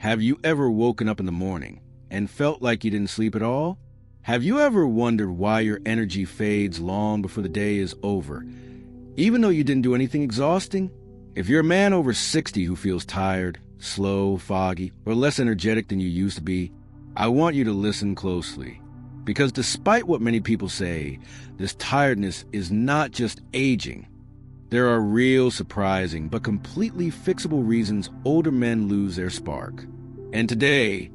Have you ever woken up in the morning and felt like you didn't sleep at all? Have you ever wondered why your energy fades long before the day is over, even though you didn't do anything exhausting? If you're a man over 60 who feels tired, slow, foggy, or less energetic than you used to be, I want you to listen closely. Because despite what many people say, this tiredness is not just aging. There are real, surprising, but completely fixable reasons older men lose their spark. And today,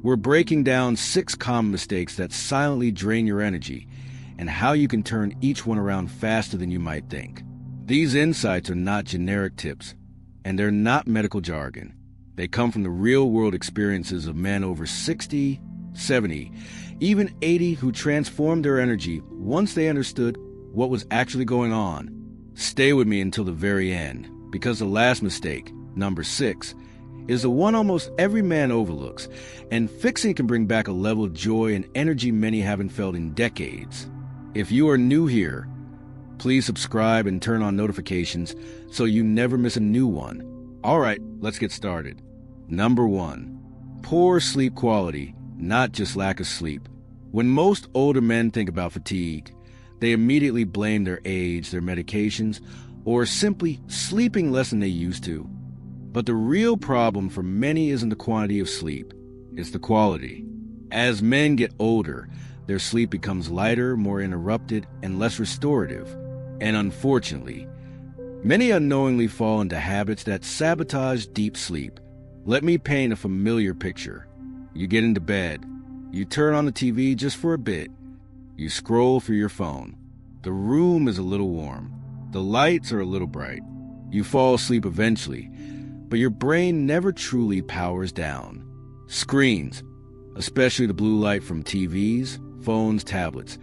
we're breaking down 6 common mistakes that silently drain your energy and how you can turn each one around faster than you might think. These insights are not generic tips, and they're not medical jargon. They come from the real-world experiences of men over 60, 70, even 80 who transformed their energy once they understood what was actually going on. Stay with me until the very end, because the last mistake, number 6, is the one almost every man overlooks, and fixing can bring back a level of joy and energy many haven't felt in decades. If you are new here, please subscribe and turn on notifications so you never miss a new one. All right, let's get started. Number 1, poor sleep quality, not just lack of sleep. When most older men think about fatigue, they immediately blame their age, their medications, or simply sleeping less than they used to. But the real problem for many isn't the quantity of sleep, it's the quality. As men get older, their sleep becomes lighter, more interrupted, and less restorative. And unfortunately, many unknowingly fall into habits that sabotage deep sleep. Let me paint a familiar picture. You get into bed. You turn on the TV just for a bit. You scroll through your phone. The room is a little warm. The lights are a little bright. You fall asleep eventually, but your brain never truly powers down. Screens, especially the blue light from TVs, phones, tablets,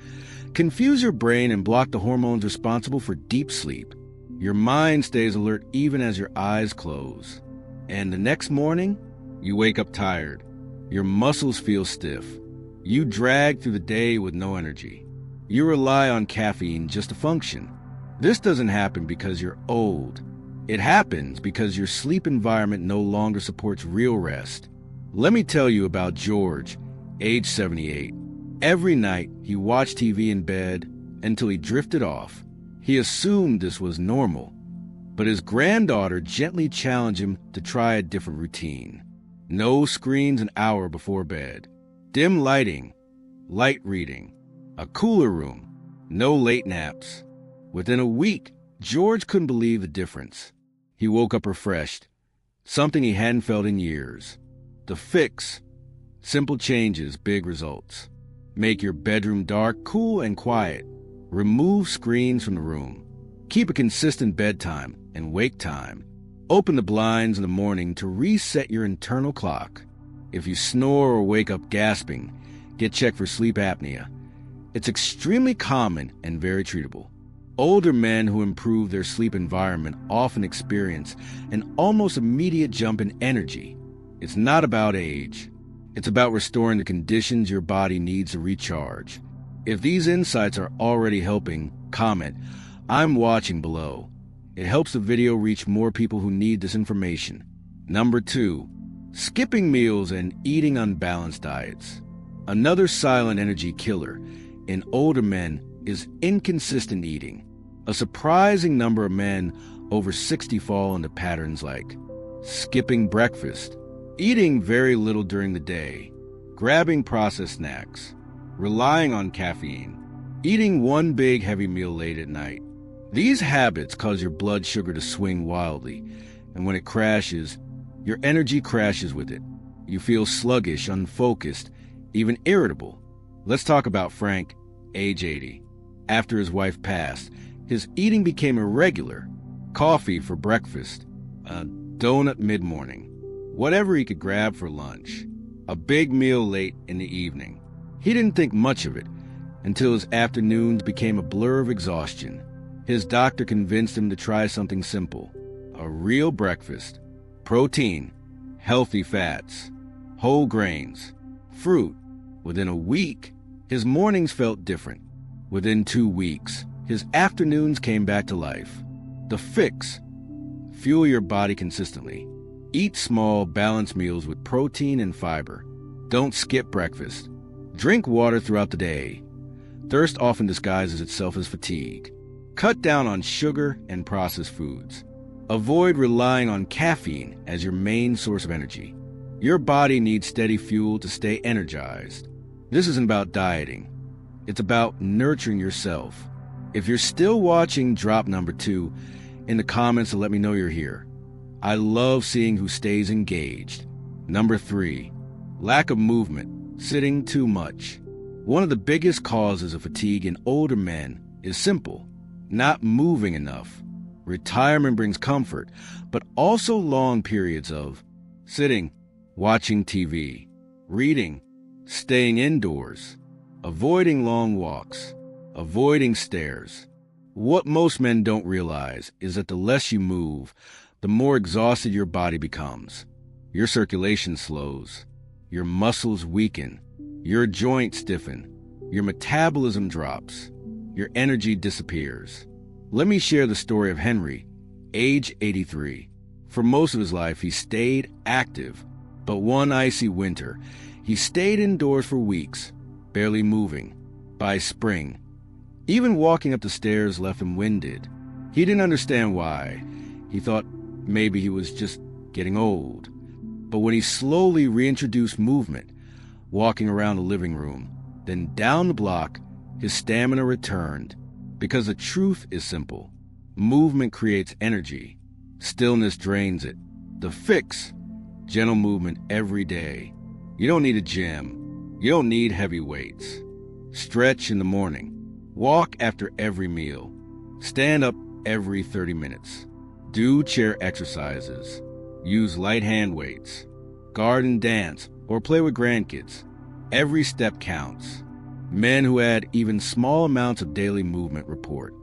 confuse your brain and block the hormones responsible for deep sleep. Your mind stays alert even as your eyes close. And the next morning, you wake up tired. Your muscles feel stiff. You drag through the day with no energy. You rely on caffeine just to function. This doesn't happen because you're old. It happens because your sleep environment no longer supports real rest. Let me tell you about George, age 78. Every night, he watched TV in bed until he drifted off. He assumed this was normal, but his granddaughter gently challenged him to try a different routine. No screens an hour before bed. Dim lighting, light reading, a cooler room, no late naps. Within a week, George couldn't believe the difference. He woke up refreshed, something he hadn't felt in years. The fix: simple changes, big results. Make your bedroom dark, cool, and quiet. Remove screens from the room. Keep a consistent bedtime and wake time. Open the blinds in the morning to reset your internal clock. If you snore or wake up gasping, get checked for sleep apnea. It's extremely common and very treatable. Older men who improve their sleep environment often experience an almost immediate jump in energy. It's not about age. It's about restoring the conditions your body needs to recharge. If these insights are already helping, comment, "I'm watching" below. It helps the video reach more people who need this information. Number 2, skipping meals and eating unbalanced diets. Another silent energy killer in older men is inconsistent eating. A surprising number of men over 60 fall into patterns like skipping breakfast, eating very little during the day, grabbing processed snacks, relying on caffeine, eating one big heavy meal late at night. These habits cause your blood sugar to swing wildly, and when it crashes, your energy crashes with it. You feel sluggish, unfocused, even irritable. Let's talk about Frank, age 80. After his wife passed, his eating became irregular. Coffee for breakfast, a donut mid-morning, whatever he could grab for lunch, a big meal late in the evening. He didn't think much of it until his afternoons became a blur of exhaustion. His doctor convinced him to try something simple: a real breakfast, protein, healthy fats, whole grains, fruit. Within a week, his mornings felt different. Within 2 weeks, his afternoons came back to life. The fix: fuel your body consistently. Eat small, balanced meals with protein and fiber. Don't skip breakfast. Drink water throughout the day. Thirst often disguises itself as fatigue. Cut down on sugar and processed foods. Avoid relying on caffeine as your main source of energy. Your body needs steady fuel to stay energized. This isn't about dieting. It's about nurturing yourself. If you're still watching, drop number 2 in the comments to let me know you're here. I love seeing who stays engaged. Number 3, lack of movement, sitting too much. One of the biggest causes of fatigue in older men is simple: not moving enough. Retirement brings comfort, but also long periods of sitting, watching TV, reading, staying indoors, avoiding long walks, avoiding stairs. What most men don't realize is that the less you move, the more exhausted your body becomes. Your circulation slows, your muscles weaken, your joints stiffen, your metabolism drops, your energy disappears. Let me share the story of Henry, age 83. For most of his life, he stayed active, but one icy winter, he stayed indoors for weeks, barely moving. By spring, even walking up the stairs left him winded. He didn't understand why. He thought maybe he was just getting old. But when he slowly reintroduced movement, walking around the living room, then down the block, his stamina returned. Because the truth is simple: movement creates energy, stillness drains it. The fix: gentle movement every day. You don't need a gym. You don't need heavy weights. Stretch in the morning. Walk after every meal. Stand up every 30 minutes. Do chair exercises. Use light hand weights. Garden, dance, or play with grandkids. Every step counts. Men who add even small amounts of daily movement report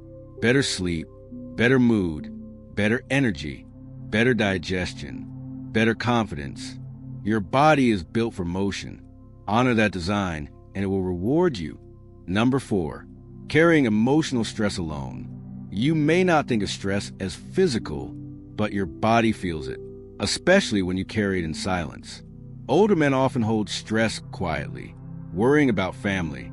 better sleep, better mood, better energy, better digestion, better confidence. Your body is built for motion. Honor that design, and it will reward you. Number 4, carrying emotional stress alone. You may not think of stress as physical, but your body feels it, especially when you carry it in silence. Older men often hold stress quietly, worrying about family,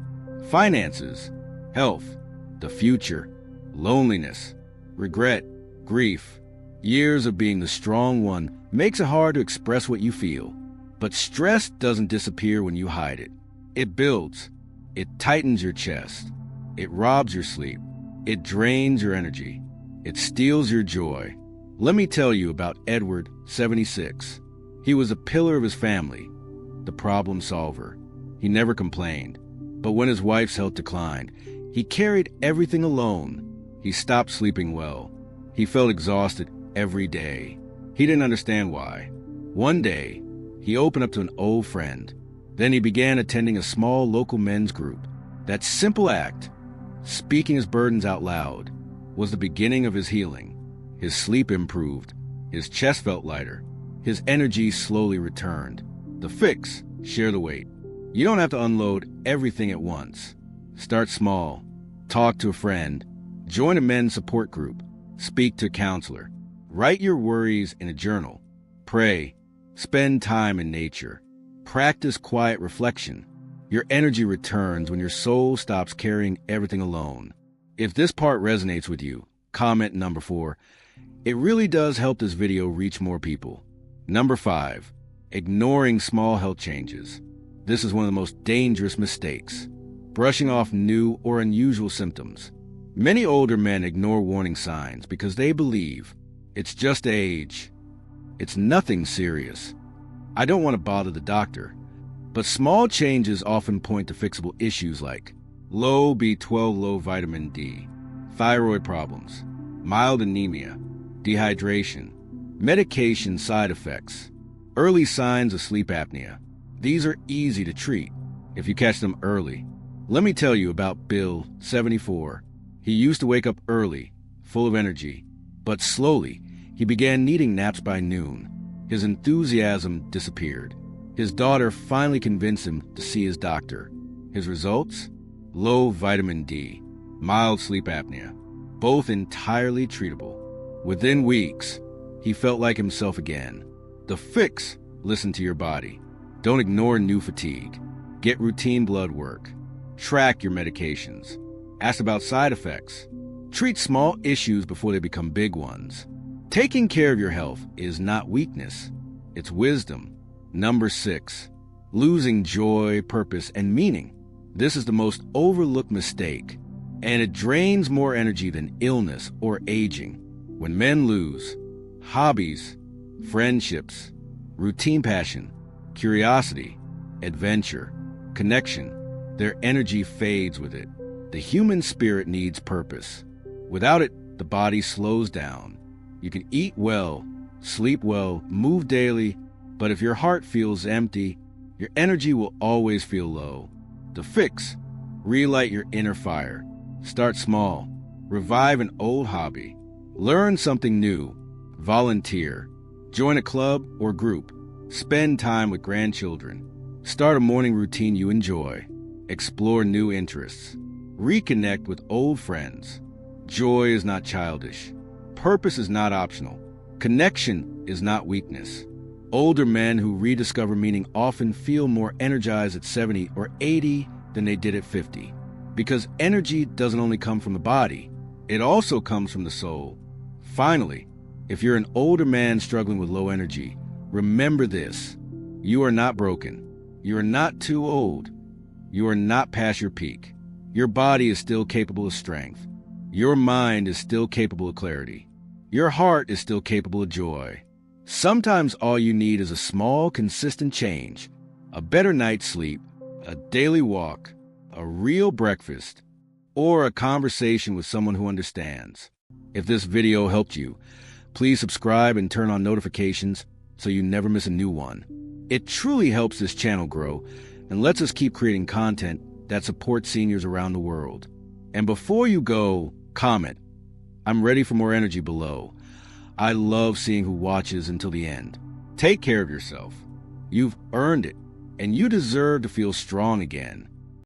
finances, health, the future, loneliness, regret, grief. Years of being the strong one makes it hard to express what you feel. But stress doesn't disappear when you hide it. It builds. It tightens your chest. It robs your sleep. It drains your energy. It steals your joy. Let me tell you about Edward, 76. He was a pillar of his family, the problem solver. He never complained. But when his wife's health declined, he carried everything alone. He stopped sleeping well. He felt exhausted every day. He didn't understand why. One day, he opened up to an old friend. Then he began attending a small local men's group. That simple act, speaking his burdens out loud, was the beginning of his healing. His sleep improved. His chest felt lighter. His energy slowly returned. The fix: share the weight. You don't have to unload everything at once. Start small. Talk to a friend. Join a men's support group. Speak to a counselor. Write your worries in a journal. Pray. Spend time in nature. Practice quiet reflection. Your energy returns when your soul stops carrying everything alone. If this part resonates with you, comment number 4. It really does help this video reach more people. Number 5, ignoring small health changes. This is one of the most dangerous mistakes. Brushing off new or unusual symptoms. Many older men ignore warning signs because they believe it's just age. It's nothing serious. I don't want to bother the doctor. But small changes often point to fixable issues like low B12, low vitamin D, thyroid problems, mild anemia, dehydration, medication side effects, early signs of sleep apnea. These are easy to treat if you catch them early. Let me tell you about Bill, 74. He used to wake up early, full of energy, but slowly he began needing naps by noon. His enthusiasm disappeared. His daughter finally convinced him to see his doctor. His results? Low vitamin D, mild sleep apnea, both entirely treatable. Within weeks, he felt like himself again. The fix: listen to your body. Don't ignore new fatigue. Get routine blood work. Track your medications. Ask about side effects. Treat small issues before they become big ones. Taking care of your health is not weakness, it's wisdom. Number 6, losing joy, purpose, and meaning. This is the most overlooked mistake, and it drains more energy than illness or aging. When men lose hobbies, friendships, routine passion, curiosity, adventure, connection, their energy fades with it. The human spirit needs purpose. Without it, the body slows down. You can eat well, sleep well, move daily, but if your heart feels empty, your energy will always feel low. The fix: relight your inner fire. Start small. Revive an old hobby. Learn something new. Volunteer. Join a club or group. Spend time with grandchildren. Start a morning routine you enjoy. Explore new interests. Reconnect with old friends. Joy is not childish. Purpose is not optional. Connection is not weakness. Older men who rediscover meaning often feel more energized at 70 or 80 than they did at 50. Because energy doesn't only come from the body, it also comes from the soul. Finally, if you're an older man struggling with low energy, remember this: you are not broken. You are not too old. You are not past your peak. Your body is still capable of strength. Your mind is still capable of clarity. Your heart is still capable of joy. Sometimes all you need is a small, consistent change, a better night's sleep, a daily walk, a real breakfast, or a conversation with someone who understands. If this video helped you, please subscribe and turn on notifications so you never miss a new one. It truly helps this channel grow and lets us keep creating content that supports seniors around the world. And before you go, comment, "I'm ready for more energy" below. I love seeing who watches until the end. Take care of yourself. You've earned it, and you deserve to feel strong again.